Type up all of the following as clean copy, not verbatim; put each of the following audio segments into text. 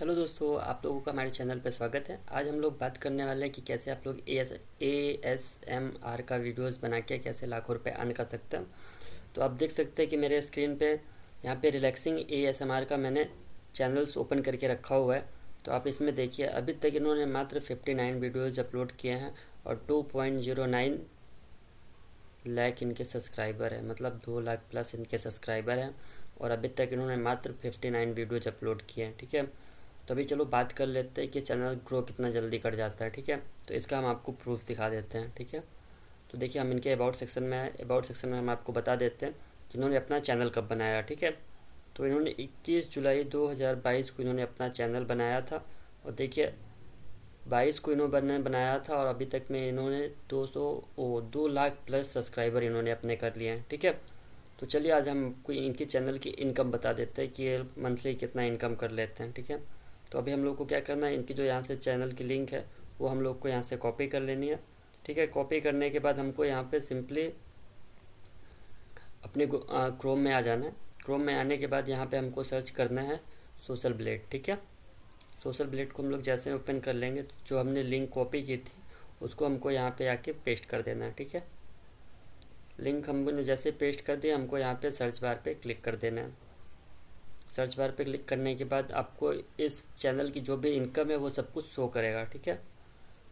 Hello दोस्तों, आप लोगों का हमारे चैनल पर स्वागत है। आज हम लोग बात करने वाले हैं कि कैसे आप लोग ASMR का वीडियोस बना के कैसे लाखों रुपए अर्न कर सकते हैं। तो आप देख सकते हैं कि मेरे स्क्रीन पे यहाँ पे रिलैक्सिंग ASMR का मैंने चैनल्स ओपन करके रखा हुआ है। तो आप इसमें देखिए, अभी तक इन्होंने मात्र 59 वीडियोज़ अपलोड किए हैं और 2.09 लाख इनके सब्सक्राइबर है, मतलब 2 लाख प्लस इनके सब्सक्राइबर हैं। और अभी तक इन्होंने मात्र 59 वीडियोज अपलोड किए हैं। ठीक है, तो अभी चलो बात कर लेते हैं कि चैनल ग्रो कितना जल्दी कर जाता है। ठीक है, तो इसका हम आपको प्रूफ दिखा देते हैं। ठीक है, तो देखिए हम इनके अबाउट सेक्शन में अबाउट सेक्शन में हम आपको बता देते हैं कि इन्होंने अपना चैनल कब बनाया। ठीक है, तो इन्होंने 21 जुलाई 2022 को इन्होंने अपना चैनल बनाया था। और देखिए 22 को इन्होंने बनाया था और अभी तक में इन्होंने 2 लाख प्लस सब्सक्राइबर इन्होंने अपने कर लिए हैं। ठीक है, तो चलिए आज हम कोई इनके चैनल की इनकम बता देते हैं कि ये मंथली कितना इनकम कर लेते हैं। ठीक है, तो अभी हम लोग को क्या करना है, इनकी जो यहाँ से चैनल की लिंक है वो हम लोग को यहाँ से कॉपी कर लेनी है। ठीक है, कॉपी करने के बाद हमको यहाँ पे सिंपली अपने क्रोम में आ जाना है। क्रोम में आने के बाद यहाँ पे हमको सर्च करना है सोशल ब्लेड। ठीक है, सोशल ब्लेड को हम लोग जैसे ओपन कर लेंगे तो जो हमने लिंक कॉपी की थी उसको हमको यहाँ पे आके पेस्ट कर देना है। ठीक है, लिंक हमने जैसे पेस्ट कर दिया, हमको यहाँ पे सर्च बार पे क्लिक कर देना है। सर्च बार पे क्लिक करने के बाद आपको इस चैनल की जो भी इनकम है वो सब कुछ शो करेगा। ठीक है,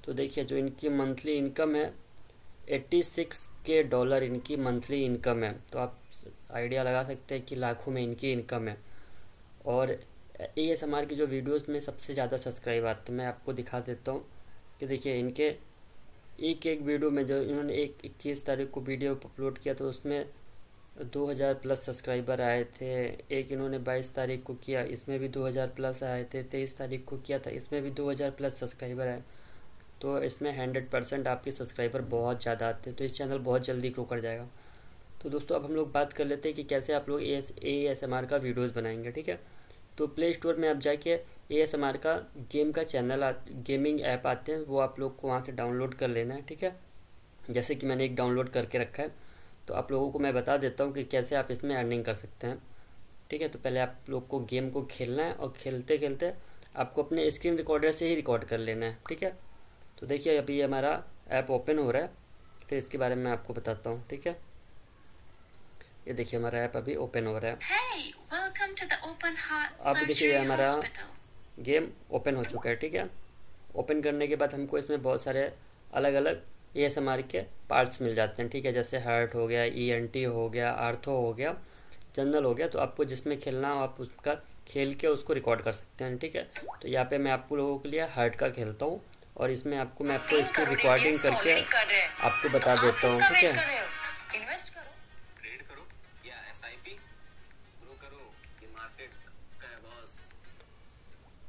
तो देखिए जो इनकी मंथली इनकम है 86 के डॉलर इनकी मंथली इनकम है। तो आप आइडिया लगा सकते हैं कि लाखों में इनकी इनकम है। और ASMR की जो वीडियोस में सबसे ज़्यादा सब्सक्राइब आते हैं, मैं आपको दिखा देता हूँ कि देखिए इनके एक एक वीडियो में जो इन्होंने 21 तारीख को वीडियो अपलोड किया तो उसमें 2000 प्लस सब्सक्राइबर आए थे। एक इन्होंने 22 तारीख को किया, इसमें भी 2000 प्लस आए थे। 23 तारीख को किया था, इसमें भी 2000 प्लस सब्सक्राइबर आए। तो इसमें 100% आपके सब्सक्राइबर बहुत ज़्यादा आते हैं, तो इस चैनल बहुत जल्दी ग्रो कर जाएगा। तो दोस्तों अब हम लोग बात कर लेते हैं कि कैसे आप लोग ASMR का वीडियोज़ बनाएंगे। ठीक है, तो प्ले स्टोर में आप जाके ASMR का गेम का चैनल गेमिंग ऐप आते हैं, वो आप लोग को वहाँ से डाउनलोड कर लेना है। ठीक है, जैसे कि मैंने एक डाउनलोड करके रखा है, तो आप लोगों को मैं बता देता हूँ कि कैसे आप इसमें अर्निंग कर सकते हैं। ठीक है, तो पहले आप लोग को गेम को खेलना है और खेलते खेलते आपको अपने स्क्रीन रिकॉर्डर से ही रिकॉर्ड कर लेना है। ठीक है, तो देखिए अभी हमारा ऐप ओपन हो रहा है, फिर इसके बारे में आपको बताता हूँ। ठीक है, ये देखिए हमारा ऐप अभी ओपन हो रहा है। Hey, welcome to the Open Heart अब देखिए ये Surgery हमारा Hospital. गेम ओपन हो चुका है। ठीक है, ओपन करने के बाद हमको इसमें बहुत सारे अलग अलग ASMR के पार्ट्स मिल जाते हैं। ठीक है, जैसे हार्ट हो गया, ENT हो गया, आर्थो हो गया, जनरल हो गया। तो आपको जिसमें खेलना हो आप उसका खेल के उसको रिकॉर्ड कर सकते हैं। ठीक है, तो यहाँ पे मैं आपको लोगों के लिए हार्ट का खेलता हूँ और इसमें आपको तीन इसकी करोड़ रिकॉर्डिंग इंडियंस तो करके ऑलरेडी कर रहे हैं। आपको बता तो आप देता हूँ। किसका ठीक वेट है, कर रहे हो? इन्वेस्ट करो, ट्रेड करो या SIP ग्रो करो, ये मार्केट सबका है बॉस।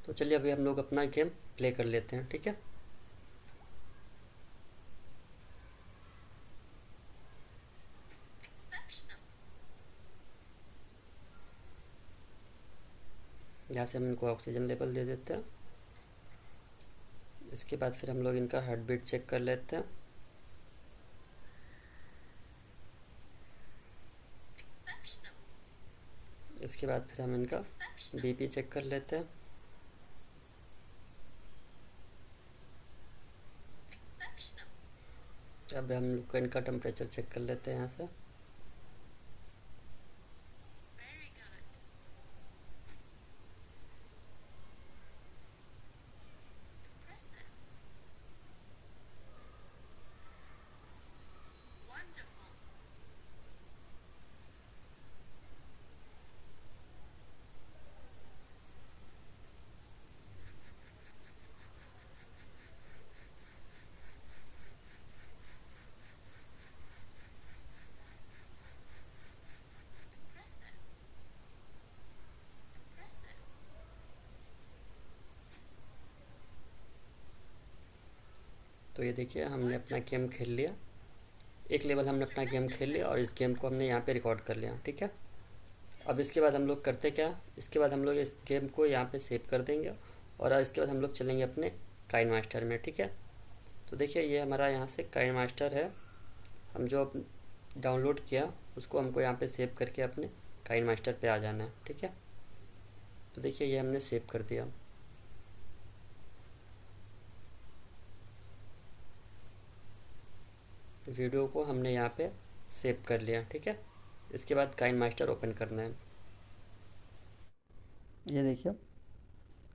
तो चलिए अभी हम लोग अपना गेम प्ले कर लेते हैं। ठीक है, यहाँ से हम इनको ऑक्सीजन लेवल दे देते हैं। इसके बाद फिर हम लोग इनका हार्ट बीट चेक कर लेते हैं। इसके बाद फिर हम इनका BP चेक कर लेते हैं। अब हम लोग का इनका टेम्परेचर चेक कर लेते हैं यहाँ से। तो ये देखिए हमने अपना गेम खेल लिया, एक लेवल हमने अपना गेम खेल लिया और इस गेम को हमने यहाँ पे रिकॉर्ड कर लिया। ठीक है, अब इसके बाद हम लोग करते क्या, इसके बाद हम लोग इस गेम को यहाँ पे सेव कर देंगे और इसके बाद हम लोग चलेंगे अपने काइन मास्टर में। ठीक है, तो देखिए ये हमारा यहाँ से काइन मास्टर है, हम जो डाउनलोड किया उसको हमको यहाँ पे सेव करके अपने काइन मास्टर पे आ जाना है। ठीक है, तो देखिए ये हमने सेव कर दिया। तो वीडियो को हमने यहाँ पे सेव कर लिया। ठीक है, इसके बाद काइन मास्टर ओपन करना है। ये देखिए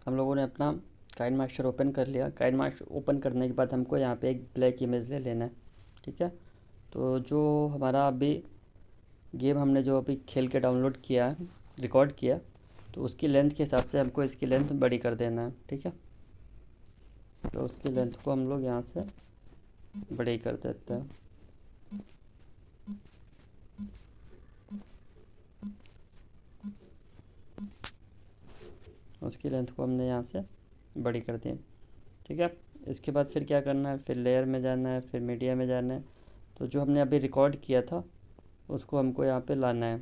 हम लोगों ने अपना काइन मास्टर ओपन कर लिया। काइन मास्टर ओपन करने के बाद हमको यहाँ पे एक ब्लैक इमेज ले लेना है। ठीक है, तो जो हमारा अभी गेम हमने जो अभी खेल के डाउनलोड किया है, रिकॉर्ड किया, तो उसकी लेंथ के हिसाब से हमको इसकी लेंथ बड़ी कर देना है। ठीक है, तो उसकी लेंथ को हम लोग यहाँ से बड़ी कर देते हैं। उसकी लेंथ को हमने यहाँ से बड़ी कर दी। ठीक है, इसके बाद फिर क्या करना है, फिर लेयर में जाना है, फिर मीडिया में जाना है। तो जो हमने अभी रिकॉर्ड किया था उसको हमको यहाँ पे लाना है।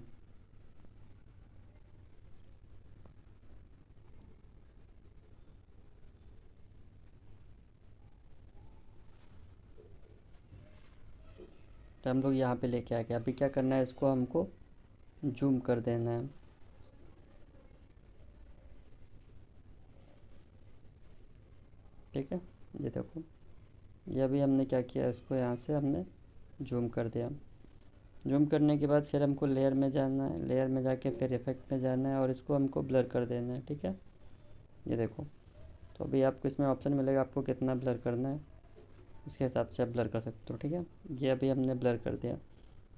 तो हम लोग यहाँ पे लेके आ गए। अभी क्या करना है, इसको हमको जूम कर देना है। ठीक है, ये देखो, ये अभी हमने क्या किया, इसको यहाँ से हमने जूम कर दिया। जूम करने के बाद फिर हमको लेयर में जाना है, लेयर में जाके फिर इफेक्ट में जाना है और इसको हमको ब्लर कर देना है। ठीक है, ये देखो, तो अभी आपको इसमें ऑप्शन मिलेगा आपको कितना ब्लर करना है, उसके हिसाब से आप ब्लर कर सकते हो। ठीक है, ये अभी हमने ब्लर कर दिया।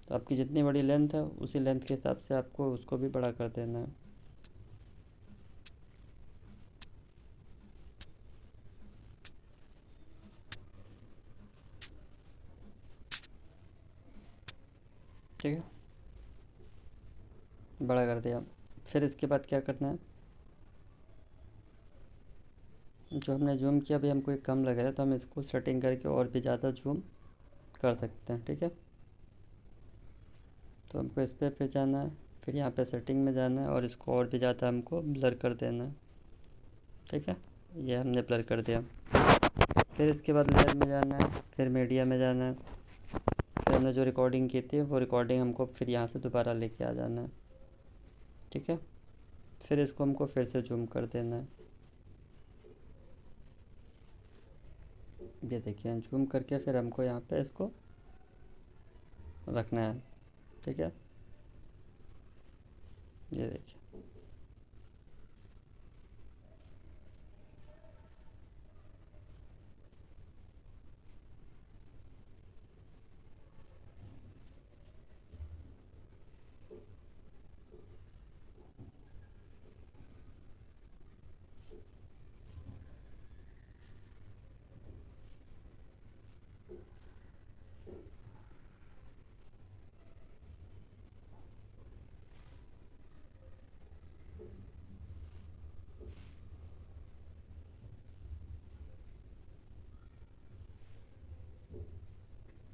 तो आपकी जितनी बड़ी लेंथ है उसी लेंथ के हिसाब से आपको उसको भी बड़ा कर देना है। ठीक है, बड़ा कर दिया। फिर इसके बाद क्या करना है, जो हमने जूम किया अभी हमको एक कम लग रहा है तो हम इसको सेटिंग करके और भी ज़्यादा जूम कर सकते हैं। ठीक है, तो हमको इस पर फिर जाना है, फिर यहाँ पे सेटिंग में जाना है और इसको और भी ज़्यादा हमको ब्लर कर देना है। ठीक है, ये हमने ब्लर कर दिया। फिर इसके बाद लेयर में जाना है, फिर मीडिया में जाना है, फिर हमने जो रिकॉर्डिंग की थी वो रिकॉर्डिंग हमको फिर यहाँ से दोबारा लेके आ जाना है। ठीक है, फिर इसको हमको फिर से जूम कर देना है। ये देखिए, जूम करके फिर हमको यहाँ पे इसको रखना है। ठीक है, ये देखिए,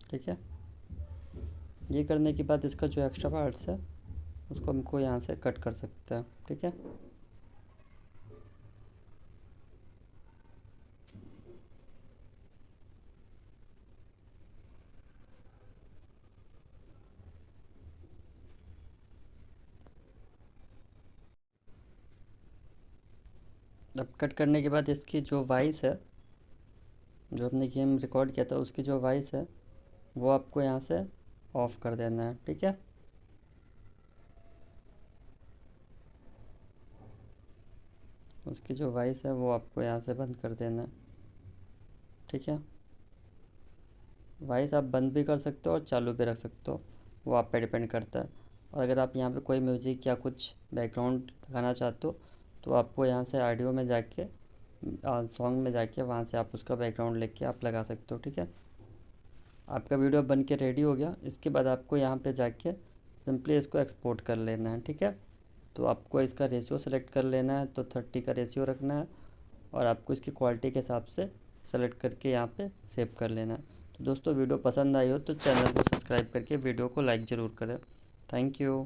ठीक है। ये करने के बाद इसका जो एक्स्ट्रा पार्ट्स है उसको हमको यहाँ से कट कर सकते हैं। ठीक है, अब कट करने के बाद इसकी जो वॉइस है, जो हमने गेम रिकॉर्ड किया था उसकी जो वॉइस है वो आपको यहाँ से ऑफ़ कर देना है। ठीक है, उसकी जो वॉइस है वो आपको यहाँ से बंद कर देना है। ठीक है, वॉइस आप बंद भी कर सकते हो और चालू भी रख सकते हो, वो आप पे डिपेंड करता है। और अगर आप यहाँ पे कोई म्यूजिक या कुछ बैकग्राउंड लगाना चाहते हो तो आपको यहाँ से ऑडियो में जाके सॉन्ग में जाके वहाँ से आप उसका बैकग्राउंड लेके आप लगा सकते हो। ठीक है, आपका वीडियो बन के रेडी हो गया। इसके बाद आपको यहाँ पे जाके सिंपली इसको एक्सपोर्ट कर लेना है। ठीक है, तो आपको इसका रेशियो सेलेक्ट कर लेना है, तो 30 का रेशियो रखना है और आपको इसकी क्वालिटी के हिसाब से सेलेक्ट करके यहाँ पे सेव कर लेना है। तो दोस्तों वीडियो पसंद आई हो तो चैनल को सब्सक्राइब करके वीडियो को लाइक ज़रूर करें। Thank you.